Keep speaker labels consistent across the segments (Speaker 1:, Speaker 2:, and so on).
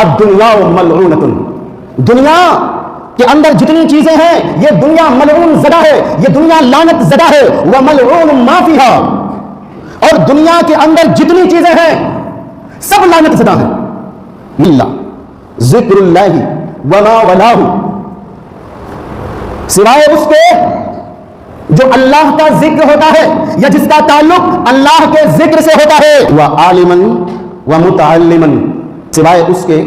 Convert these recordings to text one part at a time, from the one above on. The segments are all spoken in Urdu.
Speaker 1: الدنیا ملعونۃ، دنیا کے اندر جتنی چیزیں ہیں یہ دنیا ملعون زدہ ہے، یہ دنیا لعنت زدہ ہے، وملعون ما فیہا، اور دنیا کے اندر جتنی چیزیں ہیں سب لعنت زدہ ہیں. اللہ ذکر اللہ وما ولاہ، سوائے اس کے جو اللہ کا ذکر ہوتا ہے یا جس کا تعلق اللہ کے ذکر سے ہوتا ہے، وعالما ومتعلما، سوائے اس کے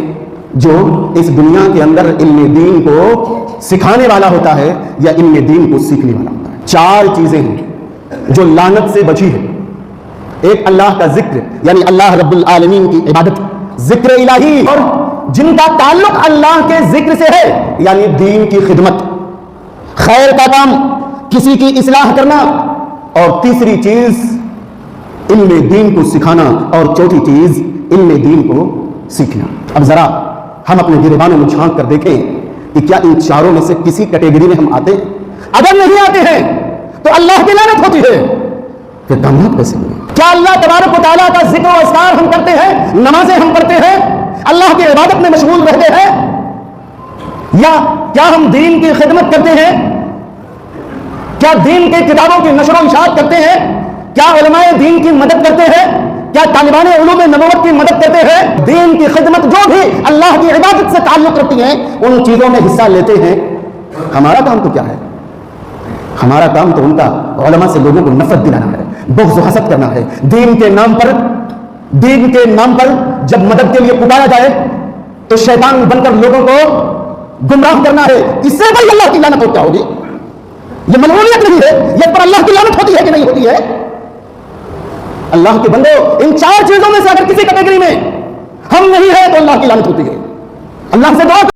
Speaker 1: جو اس دنیا کے اندر علم دین کو سکھانے والا ہوتا ہے یا علم دین کو سیکھنے والا ہوتا ہے. 4 چیزیں ہیں جو لعنت سے بچی ہے. ایک اللہ کا ذکر یعنی اللہ رب العالمین کی عبادت، ذکر الہی، اور جن کا تعلق اللہ کے ذکر سے ہے یعنی دین کی خدمت، خیر کا کام، کسی کی اصلاح کرنا، اور تیسری چیز علم دین کو سکھانا، اور چوتھی چیز علم دین کو سیکھنا. اب ذرا ہم اپنے گریبانوں میں جھانک کر دیکھیں کہ کیا ان چاروں میں سے کسی کیٹیگری میں ہم آتے ہیں؟ اگر نہیں آتے ہیں تو اللہ کی لعنت ہوتی ہے، پھر کامیاب کیسے ہوئے؟ کیا اللہ تبارک و تعالیٰ کا ذکر و اذکار ہم کرتے ہیں، نمازیں ہم پڑھتے ہیں، اللہ کی عبادت میں مشغول رہتے ہیں، یا کیا ہم دین کی خدمت کرتے ہیں؟ کیا دین کے کتابوں کی نشر و اشاعت کرتے ہیں؟ کیا علماء دین کی مدد کرتے ہیں؟ کیا طالبان علوم نبوت کی مدد کرتے ہیں؟ دین کی خدمت جو بھی اللہ کی عبادت سے تعلق رکھتی ہیں ان چیزوں میں حصہ لیتے ہیں. ہمارا کام تو کیا ہے؟ ہمارا کام تو ان کا علماء سے لوگوں کو نفرت دلانا ہے، بغض و حسد کرنا ہے. دین کے نام پر جب مدد کے لیے پکارا جائے تو شیطان بن کر لوگوں کو گمراہ کرنا ہے. اس سے بھائی اللہ کی لعنت کیا ہوگی؟ یہ ملعونیت نہیں ہے، یہ پر اللہ کی لعنت ہوتی ہے کہ نہیں ہوتی ہے؟ اللہ کے بندو، ان 4 چیزوں میں سے اگر کسی کیٹیگری میں ہم نہیں ہیں تو اللہ کی لعنت ہوتی ہے. اللہ سے دعا